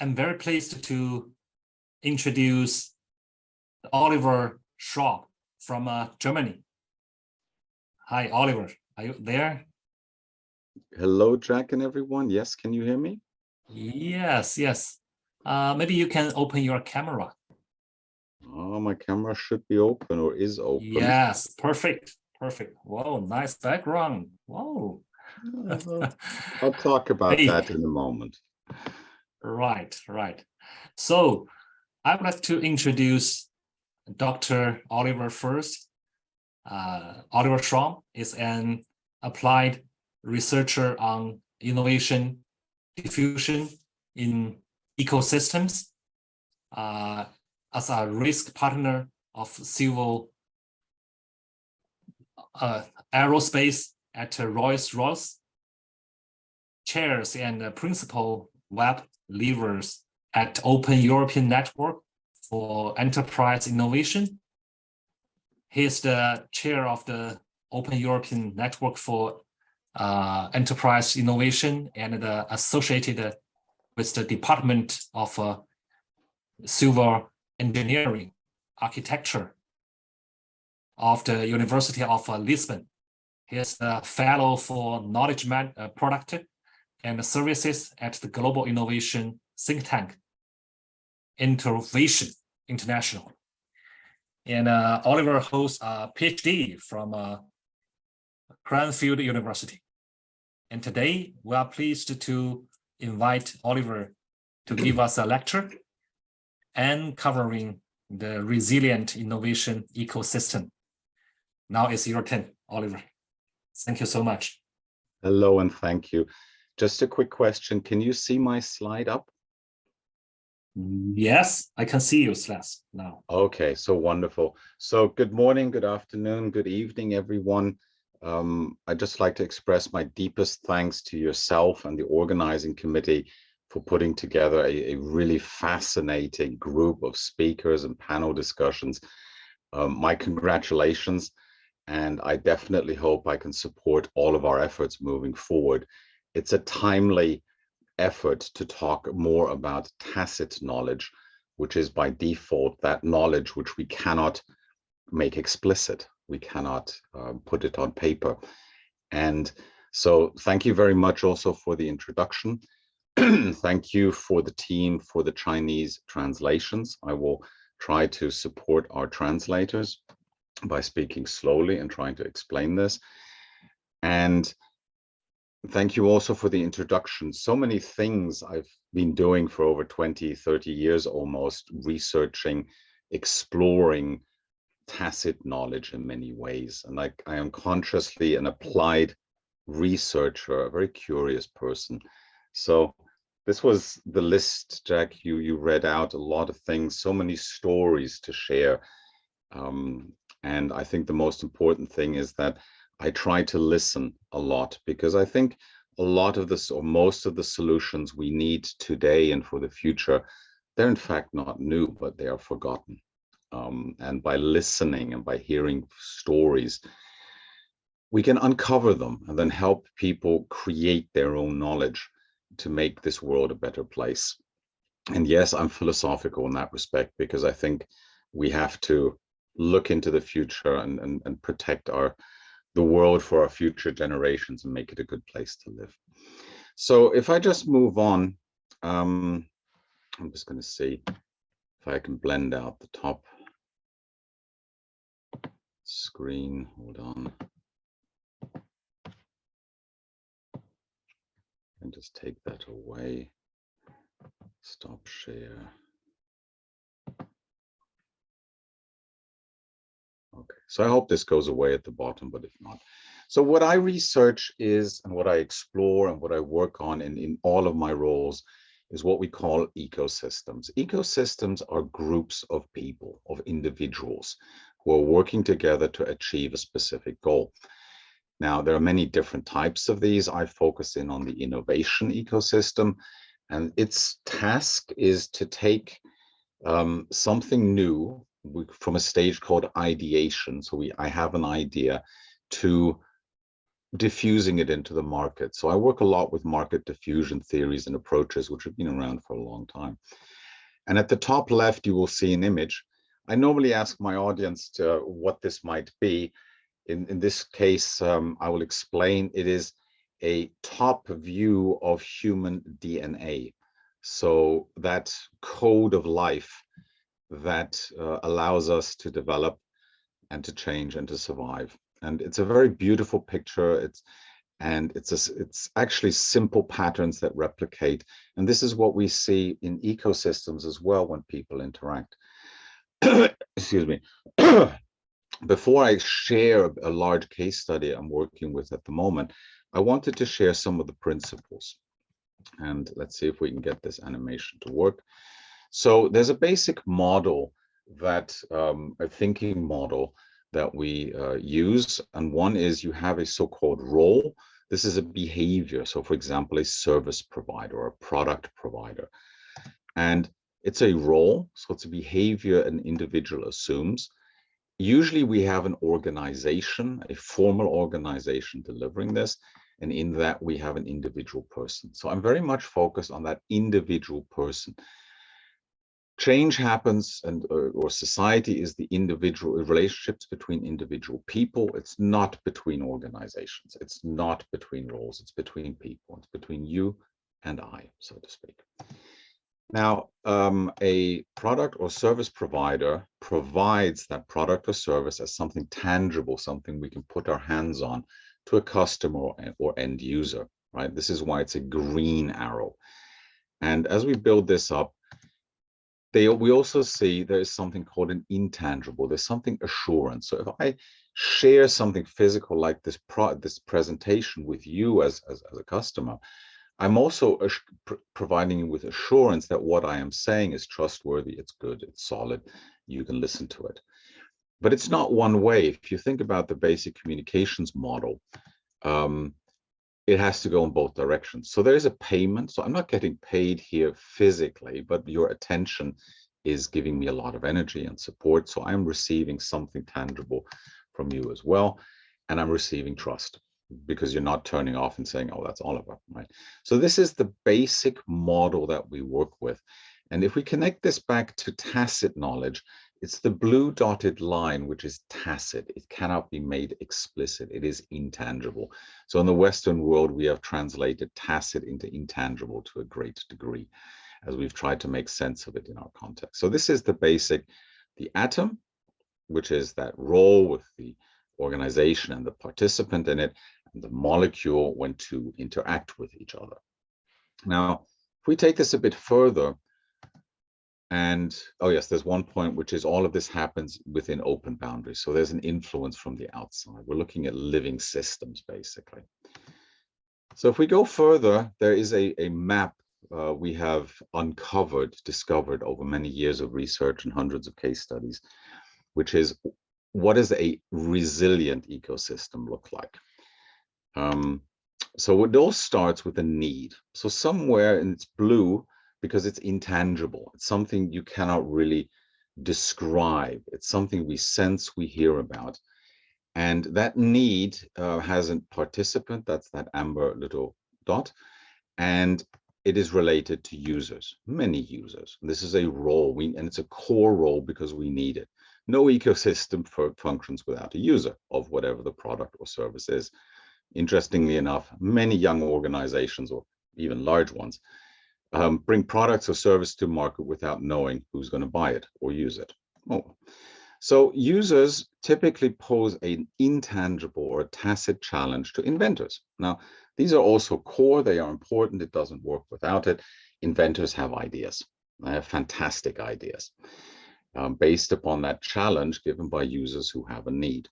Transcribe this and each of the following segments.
I'm very pleased to introduce Oliver Schwabe from Germany. Hi, Oliver. Are you there? Hello, Jack and everyone. Yes, can you hear me? Yes, yes. Maybe you can open your camera. Oh, my camera should be open or is open. Yes, perfect, perfect. Whoa, nice background. Whoa. I'll talk about Hey. that in a moment. Right, right. So I would like to introduce Dr. Oliver first. Oliver Schwabe is an applied researcher on innovation diffusion in ecosystems. As a risk partner of civil aerospace at Rolls-Royce, chairs and principal web leaders at Open European Network for Enterprise Innovation. He is the chair of the Open European Network for Enterprise Innovation and associated with the Department of Civil Engineering Architecture of the University of Lisbon. He is a fellow for knowledge product and services at the Global Innovation Think Tank, Innovation International. And Oliver holds a PhD from Cranfield University. And today we are pleased to invite Oliver to give us a lecture and covering the resilient innovation ecosystem. Now it's your turn, Oliver. Thank you so much. Hello and thank you. Just a quick question. Can you see my slide up? Yes, I can see your slides now. Okay, so wonderful. So good morning, good afternoon, good evening, everyone. I'd just like to express my deepest thanks to yourself and the organizing committee for putting together a really fascinating group of speakers and panel discussions. My congratulations, and I definitely hope I can support all of our efforts moving forward. It's a timely effort to talk more about tacit knowledge, which is by default that knowledge which we cannot make explicit. We cannot put it on paper. And so thank you very much also for the introduction. Thank you for the team for the Chinese translations. I will try to support our translators by speaking slowly and trying to explain this. And thank you also for the introduction. So many things I've been doing for over 20, 30 years almost, researching, exploring tacit knowledge in many ways. And I am consciously an applied researcher, a very curious person. So this was the list, Jack, you read out a lot of things, so many stories to share. And I think the most important thing is that I try to listen a lot, because I think a lot of this, or most of the solutions we need today and for the future, they're in fact not new, but they are forgotten. And by listening and by hearing stories, we can uncover them and then help people create their own knowledge to make this world a better place. And yes, I'm philosophical in that respect, because I think we have to look into the future and protect the world for our future generations and make it a good place to live. So if I just move on, I'm just going to see if I can blend out the top screen. Hold on. And just take that away. Stop share. Okay, so I hope this goes away at the bottom, but if not. So what I research is, and what I explore and what I work on in all of my roles is what we call ecosystems. Ecosystems are groups of people, of individuals who are working together to achieve a specific goal. Now, there are many different types of these. I focus in on the innovation ecosystem, and its task is to take something new from a stage called ideation. So I have an idea, to diffusing it into the market. So I work a lot with market diffusion theories and approaches, which have been around for a long time. And at the top left, you will see an image. I normally ask my audience what this might be. In this case, I will explain it is a top view of human DNA. So that code of life that allows us to develop and to change and to survive. And it's a very beautiful picture. It's actually simple patterns that replicate. And this is what we see in ecosystems as well when people interact. Excuse me. Before I share a large case study I'm working with at the moment, I wanted to share some of the principles. And let's see if we can get this animation to work. So there's a basic model that, a thinking model that we use. And one is you have a so-called role. This is a behavior. So for example, a service provider or a product provider. And it's a role. So it's a behavior an individual assumes. Usually we have an organization, a formal organization delivering this. And in that we have an individual person. So I'm very much focused on that individual person. Change happens or society is the individual relationships between individual people. It's not between organizations. It's not between roles. It's between people. It's between you and I, so to speak. Now, a product or service provider provides that product or service as something tangible, something we can put our hands on to a customer or end user, right? This is why it's a green arrow. And as we build this up, we also see there is something called an intangible. There's something assurance. So if I share something physical like this presentation with you as a customer, I'm also providing you with assurance that what I am saying is trustworthy, it's good, it's solid, you can listen to it. But it's not one way. If you think about the basic communications model, it has to go in both directions. So there is a payment. So I'm not getting paid here physically, but your attention is giving me a lot of energy and support. So I'm receiving something tangible from you as well. And I'm receiving trust because you're not turning off and saying, oh, that's Oliver, right? So this is the basic model that we work with. And if we connect this back to tacit knowledge, it's the blue dotted line, which is tacit. It cannot be made explicit. It is intangible. So in the Western world, we have translated tacit into intangible to a great degree, as we've tried to make sense of it in our context. So this is the basic, the atom, which is that role with the organization and the participant in it, and the molecule when to interact with each other. Now, if we take this a bit further, and oh yes, there's one point, which is all of this happens within open boundaries. So there's an influence from the outside. We're looking at living systems, basically. So if we go further, there is a map we have discovered over many years of research and hundreds of case studies, which is what does a resilient ecosystem look like? So it all starts with a need. So somewhere, and it's blue, because it's intangible. It's something you cannot really describe. It's something we sense, we hear about. And that need has a participant, that's that amber little dot, and it is related to users, many users. This is a role, and it's a core role because we need it. No ecosystem functions without a user of whatever the product or service is. Interestingly enough, many young organizations, or even large ones, bring products or service to market without knowing who's going to buy it or use it. Oh. So users typically pose an intangible or a tacit challenge to inventors. Now, these are also core. They are important. It doesn't work without it. Inventors have ideas. They have fantastic ideas based upon that challenge given by users who have a need.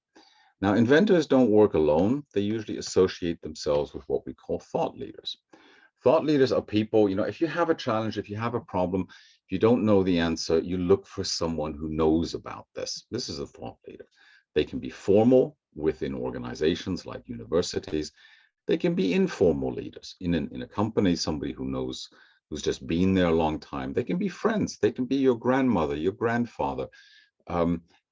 Now, inventors don't work alone. They usually associate themselves with what we call thought leaders. Thought leaders are people, if you have a challenge, if you have a problem, if you don't know the answer, you look for someone who knows about this. This is a thought leader. They can be formal within organizations like universities. They can be informal leaders in a company, somebody who knows, who's just been there a long time. They can be friends. They can be your grandmother, your grandfather,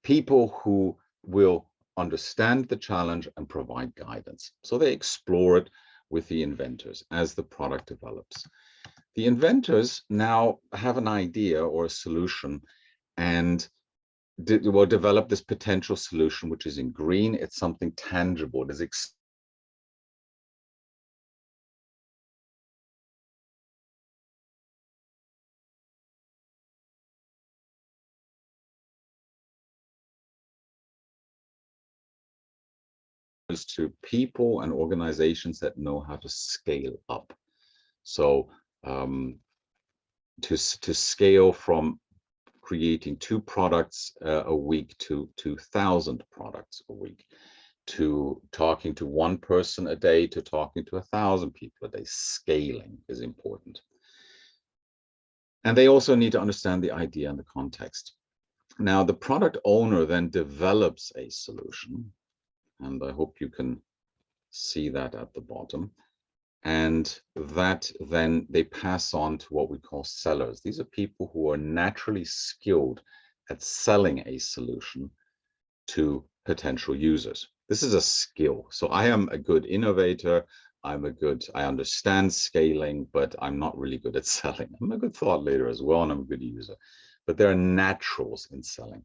people who will understand the challenge, and provide guidance. So they explore it with the inventors as the product develops. The inventors now have an idea or a solution and will develop this potential solution, which is in green. It's something tangible. It is to people and organizations that know how to scale up. So to scale from creating 2 products a week to 2,000 products a week, to talking to 1 person a day, to talking to 1,000 people a day. Scaling is important. And they also need to understand the idea and the context. Now, the product owner then develops a solution, and I hope you can see that at the bottom. And that then they pass on to what we call sellers. These are people who are naturally skilled at selling a solution to potential users. This is a skill. So I am a good innovator. I understand scaling, but I'm not really good at selling. I'm a good thought leader as well, and I'm a good user. But there are naturals in selling.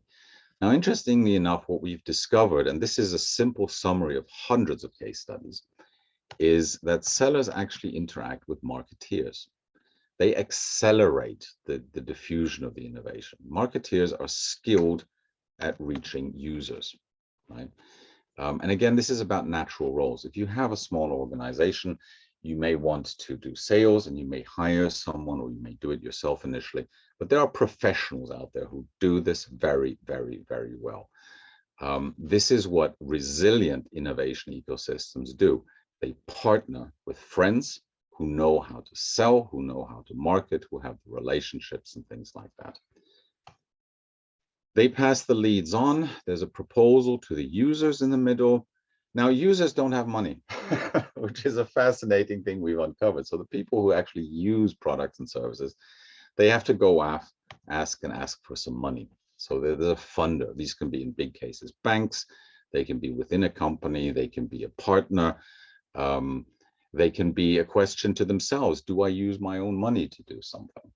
Now, interestingly enough, what we've discovered, and this is a simple summary of hundreds of case studies, is that sellers actually interact with marketeers. They accelerate the diffusion of the innovation. Marketeers are skilled at reaching users, right? And again, this is about natural roles. If you have a small organization, you may want to do sales and you may hire someone, or you may do it yourself initially, but there are professionals out there who do this very, very, very well. This is what resilient innovation ecosystems do. They partner with friends who know how to sell, who know how to market, who have the relationships and things like that. They pass the leads on. There's a proposal to the users in the middle. Now, users don't have money, which is a fascinating thing we've uncovered. So the people who actually use products and services, they have to go ask for some money. So there's a funder. These can be, in big cases, banks. They can be within a company. They can be a partner. They can be a question to themselves. Do I use my own money to do something?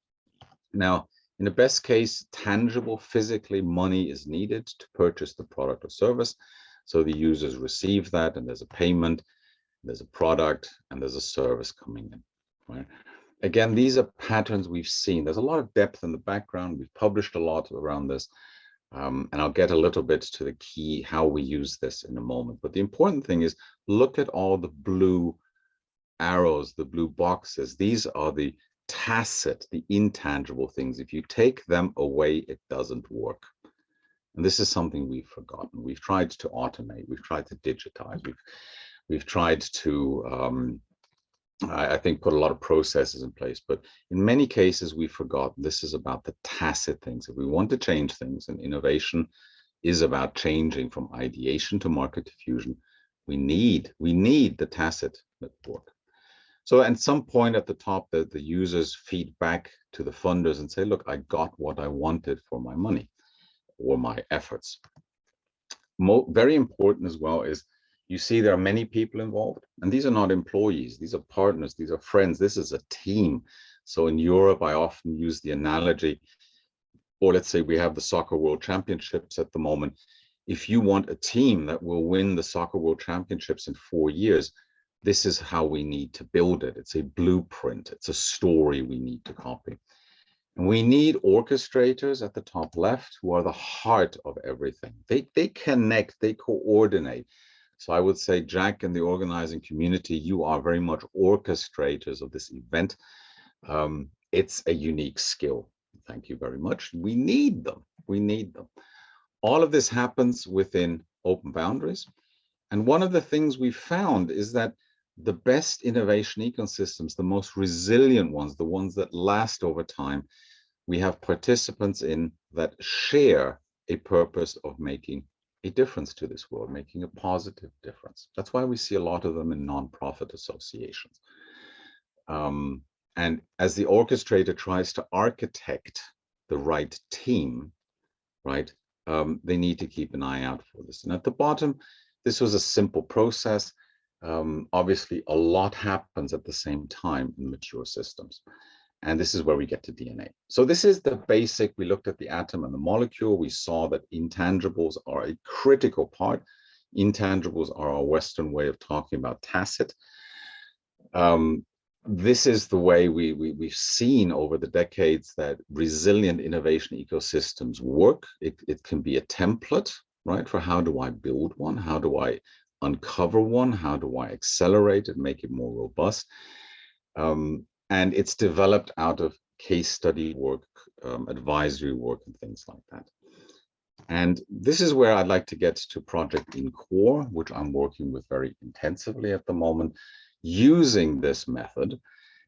Now, in the best case, tangible, physically, money is needed to purchase the product or service. So the users receive that, and there's a payment, there's a product, and there's a service coming in, right? Again, these are patterns we've seen. There's a lot of depth in the background. We've published a lot around this, and I'll get a little bit to the key, how we use this in a moment. But the important thing is, look at all the blue arrows, the blue boxes. These are the tacit, the intangible things. If you take them away, it doesn't work. And this is something we've forgotten. We've tried to automate. We've tried to digitize. We've tried to, I think, put a lot of processes in place. But in many cases, we've forgotten this is about the tacit things. If we want to change things, and innovation is about changing from ideation to market diffusion, we need the tacit network. So at some point at the top, the users feed back to the funders and say, look, I got what I wanted for my money or my efforts. Very important as well is, you see there are many people involved, and these are not employees. These are partners. These are friends. This is a team. So in Europe, I often use the analogy, or let's say we have the Soccer World Championships at the moment. If you want a team that will win the Soccer World Championships in 4 years, this is how we need to build it. It's a blueprint. It's a story we need to copy. And we need orchestrators at the top left, who are the heart of everything. They connect, they coordinate. So I would say, Jack, and the organizing community, you are very much orchestrators of this event. It's a unique skill. Thank you very much. We need them. We need them. All of this happens within open boundaries. And one of the things we found is that the best innovation ecosystems, the most resilient ones, the ones that last over time, we have participants in that share a purpose of making a difference to this world, making a positive difference. That's why we see a lot of them in nonprofit associations. And as the orchestrator tries to architect the right team, right, they need to keep an eye out for this. And at the bottom, this was a simple process. Obviously, a lot happens at the same time in mature systems. And this is where we get to DNA. So this is the basic. We looked at the atom and the molecule. We saw that intangibles are a critical part. Intangibles are our Western way of talking about tacit. This is the way we've seen over the decades that resilient innovation ecosystems work. It can be a template, right? For how do I build one? How do I uncover one? How do I accelerate it, make it more robust? And it's developed out of case study work, advisory work, and things like that. And this is where I'd like to get to Project InCore, which I'm working with very intensively at the moment, using this method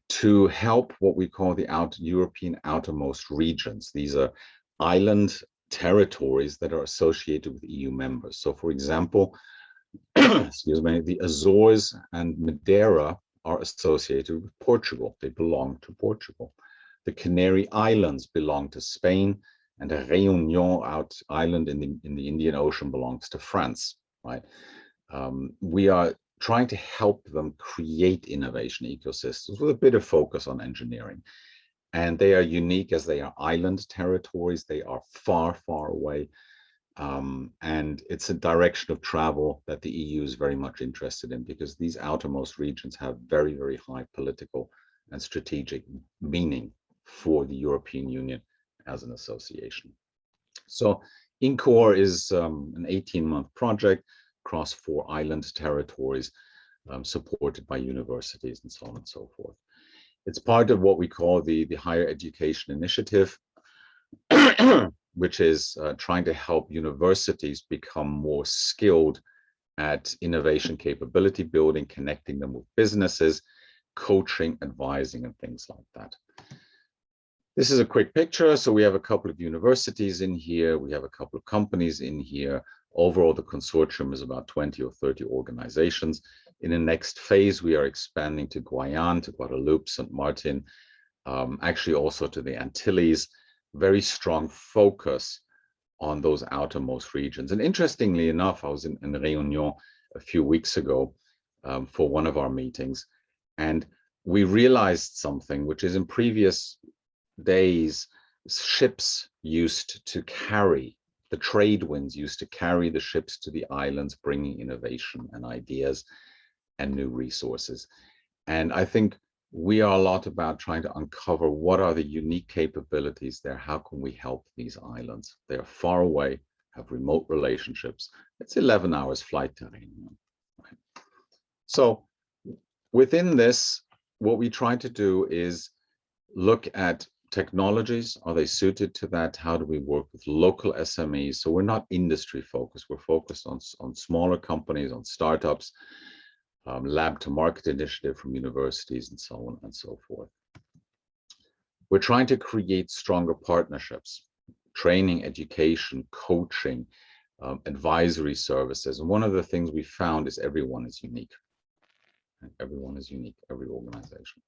to help what we call the European outermost regions. These are island territories that are associated with EU members. So for example, excuse me, the Azores and Madeira are associated with Portugal. They belong to Portugal. The Canary Islands belong to Spain, and the Réunion island in the Indian Ocean belongs to France, right? We are trying to help them create innovation ecosystems with a bit of focus on engineering. And they are unique as they are island territories. They are far, far away. And it's a direction of travel that the EU is very much interested in, because these outermost regions have very, very high political and strategic meaning for the European Union as an association. So InCore is an 18-month project across 4 island territories, supported by universities and so on and so forth. It's part of what we call the Higher Education Initiative, which is trying to help universities become more skilled at innovation capability building, connecting them with businesses, coaching, advising, and things like that. This is a quick picture. So we have a couple of universities in here. We have a couple of companies in here. Overall, the consortium is about 20 or 30 organizations. In the next phase, we are expanding to Guyana, to Guadeloupe, St. Martin, actually also to the Antilles. Very strong focus on those outermost regions. And interestingly enough, I was in Réunion a few weeks ago for one of our meetings, and we realized something, which is in previous days, ships used to carry, the trade winds used to carry the ships to the islands, bringing innovation and ideas and new resources. And I think we are a lot about trying to uncover what are the unique capabilities there. How can we help these islands? They're far away, have remote relationships. It's 11 hours flight to Réunion. Right? So within this, what we try to do is look at technologies. Are they suited to that? How do we work with local SMEs? So we're not industry focused. We're focused on smaller companies, on startups, lab to market initiative from universities, and so on and so forth. We're trying to create stronger partnerships, training, education, coaching, advisory services. And one of the things we found is everyone is unique. Everyone is unique, every organization.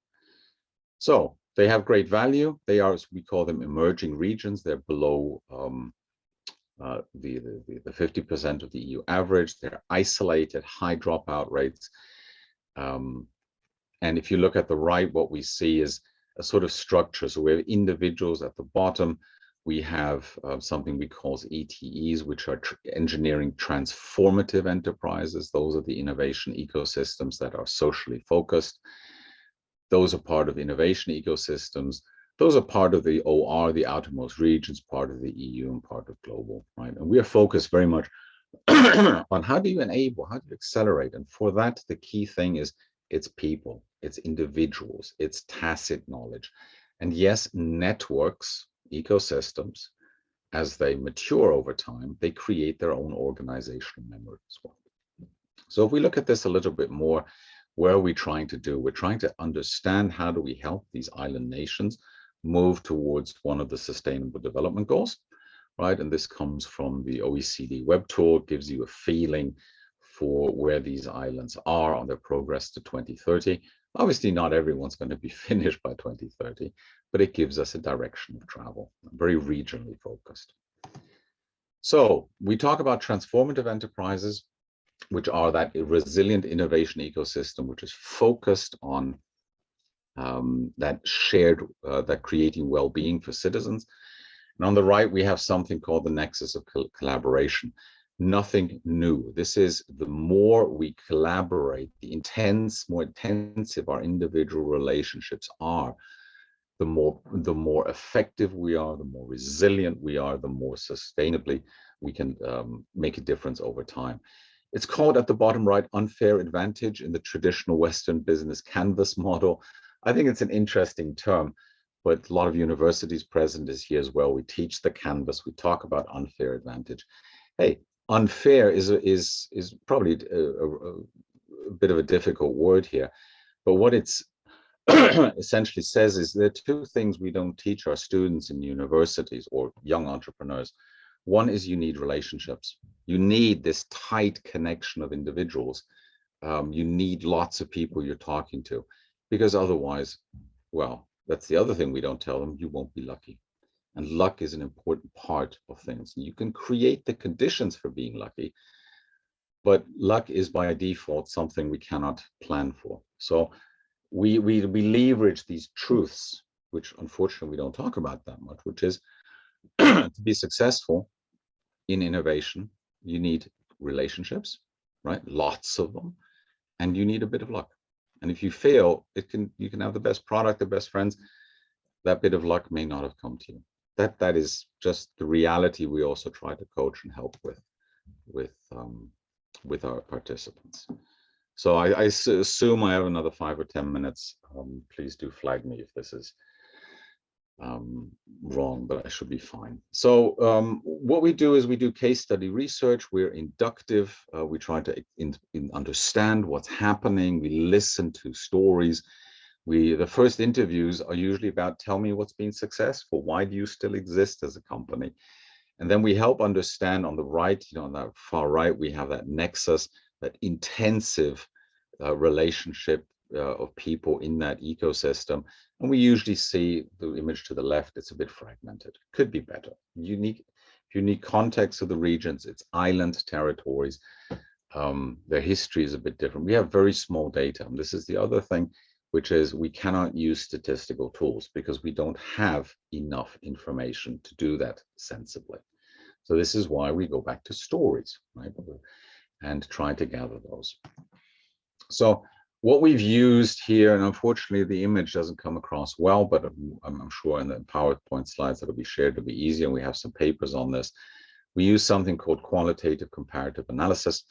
So they have great value. They are, we call them emerging regions. They're below the 50% of the EU average. They're isolated, high dropout rates. And if you look at the right, what we see is a sort of structure. So we have individuals at the bottom. We have something we call ETEs, which are engineering transformative enterprises. Those are the innovation ecosystems that are socially focused. Those are part of innovation ecosystems. Those are part of the OR, the outermost regions, part of the EU, and part of global, right? And we are focused very much on how do you enable, how do you accelerate? And for that, the key thing is it's people, it's individuals, it's tacit knowledge. And yes, networks, ecosystems, as they mature over time, they create their own organizational memory as well. So if we look at this a little bit more, where are we trying to do? We're trying to understand how do we help these island nations move towards one of the Sustainable Development Goals, right? And this comes from the OECD web tool. It gives you a feeling for where these islands are on their progress to 2030. Obviously, not everyone's going to be finished by 2030, but it gives us a direction of travel, very regionally focused. So we talk about transformative enterprises, which are that resilient innovation ecosystem, which is focused on that creating well-being for citizens. And on the right, we have something called the nexus of collaboration. Nothing new. This is the more we collaborate, the more intensive our individual relationships are, the more effective we are, the more resilient we are, the more sustainably we can make a difference over time. It's called, at the bottom right, unfair advantage in the traditional Western business canvas model. I think it's an interesting term, but a lot of universities present is here as well. We teach the canvas, we talk about unfair advantage. Hey, unfair is probably a bit of a difficult word here, but what it's essentially says is there are two things we don't teach our students in universities or young entrepreneurs. One is you need relationships. You need this tight connection of individuals. You need lots of people you're talking to, because otherwise, well, that's the other thing we don't tell them, you won't be lucky. And luck is an important part of things. You can create the conditions for being lucky, but luck is by default something we cannot plan for. So we leverage these truths, which unfortunately we don't talk about that much, which is to be successful in innovation, you need relationships, right? Lots of them, and you need a bit of luck. And if you fail, you can have the best product, the best friends. That bit of luck may not have come to you. That is just the reality we also try to coach and help with our participants. So I assume I have another 5 or 10 minutes. Please do flag me if this is wrong, but I should be fine. So what we do is we do case study research. We're inductive. We try to understand what's happening. We listen to stories. The first interviews are usually about, tell me what's been successful. Why do you still exist as a company? And then we help understand on the right, on that far right, we have that nexus, that intensive relationship of people in that ecosystem. And we usually see the image to the left, it's a bit fragmented, could be better. Unique context of the regions, it's island territories. Their history is a bit different. We have very small data. And this is the other thing, which is we cannot use statistical tools because we don't have enough information to do that sensibly. So this is why we go back to stories, right? And try to gather those. So what we've used here, and unfortunately the image doesn't come across well, but I'm sure in the PowerPoint slides that'll be shared, it'll be easier. We have some papers on this. We use something called qualitative comparative analysis,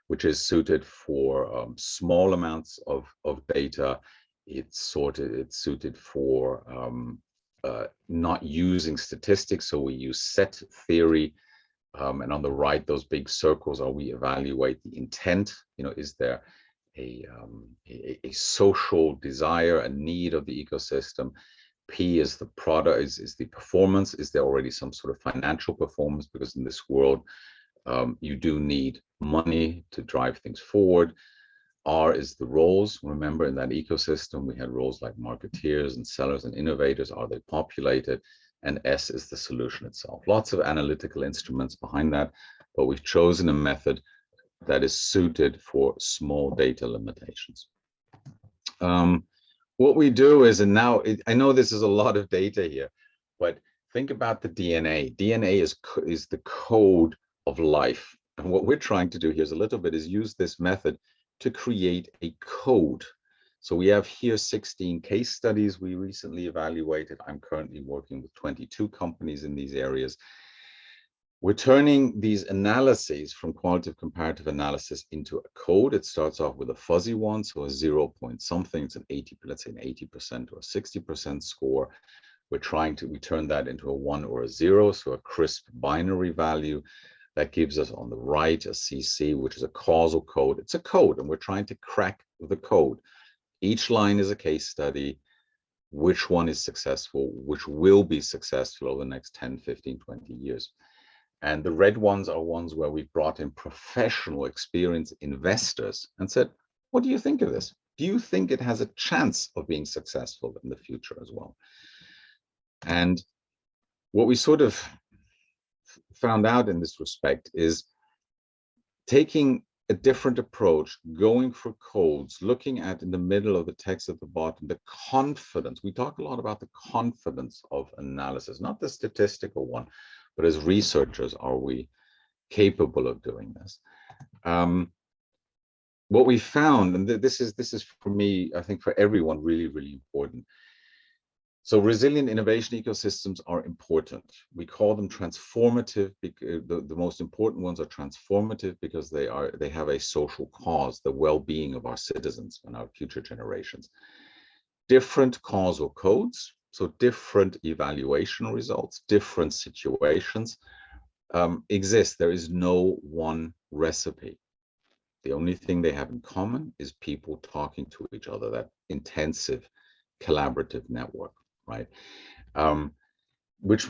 which is suited for small amounts of data. It's suited for not using statistics. So we use set theory. And on the right, those big circles are we evaluate the intent. Is there a social desire, a need of the ecosystem? P is the product, is the performance. Is there already some sort of financial performance? Because in this world, you do need money to drive things forward. R is the roles. Remember, in that ecosystem, we had roles like marketeers and sellers and innovators. Are they populated? And S is the solution itself. Lots of analytical instruments behind that, but we've chosen a method that is suited for small data limitations. What we do is, and now I know this is a lot of data here, but think about the DNA. DNA is the code of life. And what we're trying to do here is a little bit is use this method to create a code. So we have here 16 case studies we recently evaluated. I'm currently working with 22 companies in these areas. We're turning these analyses from qualitative comparative analysis into a code. It starts off with a fuzzy one, so a 0 point something. It's an 80, let's say an 80% or a 60% score. We turn that into a 1 or a 0, so a crisp binary value. That gives us on the right a CC, which is a causal code. It's a code, and we're trying to crack the code. Each line is a case study. Which one is successful, which will be successful over the next 10, 15, 20 years. And the red ones are ones where we've brought in professional, experienced investors and said, what do you think of this? Do you think it has a chance of being successful in the future as well? And what we sort of found out in this respect is taking a different approach, going for codes, looking at in the middle of the text at the bottom, the confidence. We talk a lot about the confidence of analysis, not the statistical one, but as researchers, are we capable of doing this? What we found, and this is for me, I think for everyone, really, really important. So resilient innovation ecosystems are important. We call them transformative because the most important ones are transformative because they have a social cause, the well-being of our citizens and our future generations. Different causal codes, so different evaluation results, different situations exist. There is no one recipe. The only thing they have in common is people talking to each other, that intensive collaborative network. Right, which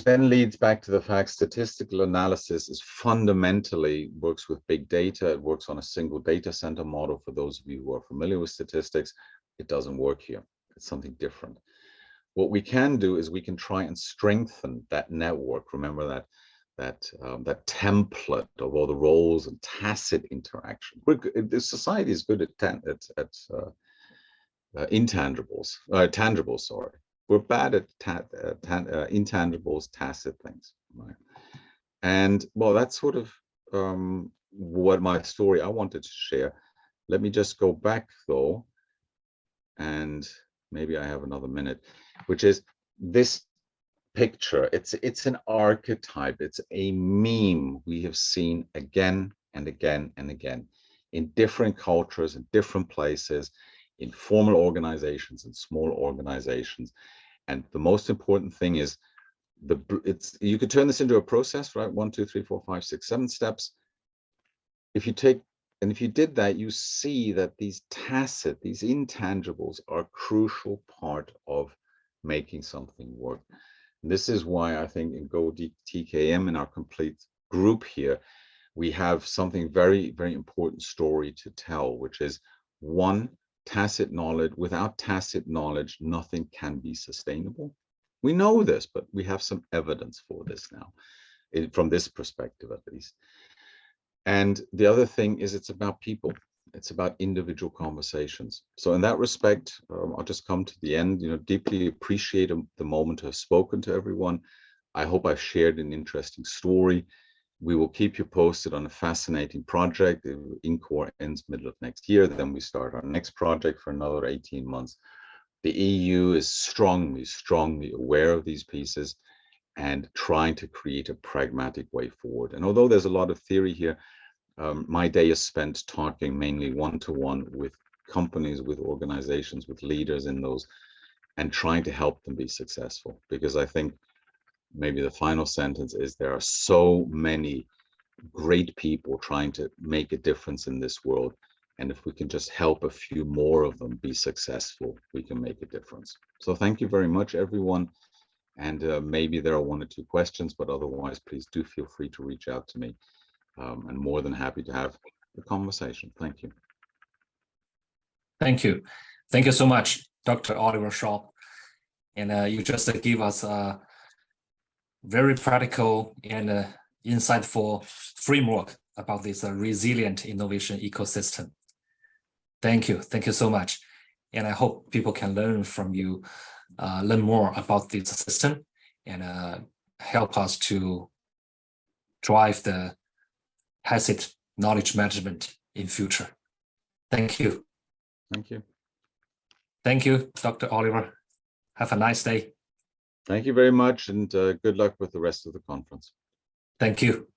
then leads back to the fact statistical analysis is fundamentally works with big data. It works on a single data center model. For those of you who are familiar with statistics, it doesn't work here. It's something different. What we can do is we can try and strengthen that network. Remember that template of all the roles and tacit interaction. The society is good at intangibles, tangibles, sorry. We're bad at intangibles, tacit things, right? And well, that's sort of what my story I wanted to share. Let me just go back though, and maybe I have another minute, which is this picture. It's an archetype. It's a meme we have seen again and again and again in different cultures, in different places, in formal organizations and small organizations. And the most important thing is you could turn this into a process, right? 1, 2, 3, 4, 5, 6, 7 steps. If you did that, you see that these intangibles are a crucial part of making something work. And this is why I think in GO-TKM, in our complete group here, we have something very, very important story to tell, which is one, tacit knowledge. Without tacit knowledge, nothing can be sustainable. We know this, but we have some evidence for this now, from this perspective at least. And the other thing is it's about people. It's about individual conversations. So in that respect, I'll just come to the end, deeply appreciate the moment to have spoken to everyone. I hope I've shared an interesting story. We will keep you posted on a fascinating project. INCORE ends middle of next year. Then we start our next project for another 18 months. The EU is strongly, strongly aware of these pieces and trying to create a pragmatic way forward. And although there's a lot of theory here, my day is spent talking mainly one-to-one with companies, with organizations, with leaders in those, and trying to help them be successful. Because I think maybe the final sentence is there are so many great people trying to make a difference in this world. And if we can just help a few more of them be successful, we can make a difference. So thank you very much, everyone. And maybe there are 1 or 2 questions, but otherwise, please do feel free to reach out to me. I'm more than happy to have the conversation. Thank you. Thank you. Thank you so much, Dr. Oliver Schwabe. And you just gave us a very practical and insightful framework about this resilient innovation ecosystem. Thank you. Thank you so much. And I hope people can learn from you, learn more about this system and help us to drive the tacit knowledge management in future. Thank you. Thank you. Thank you, Dr. Oliver. Have a nice day. Thank you very much, and good luck with the rest of the conference. Thank you.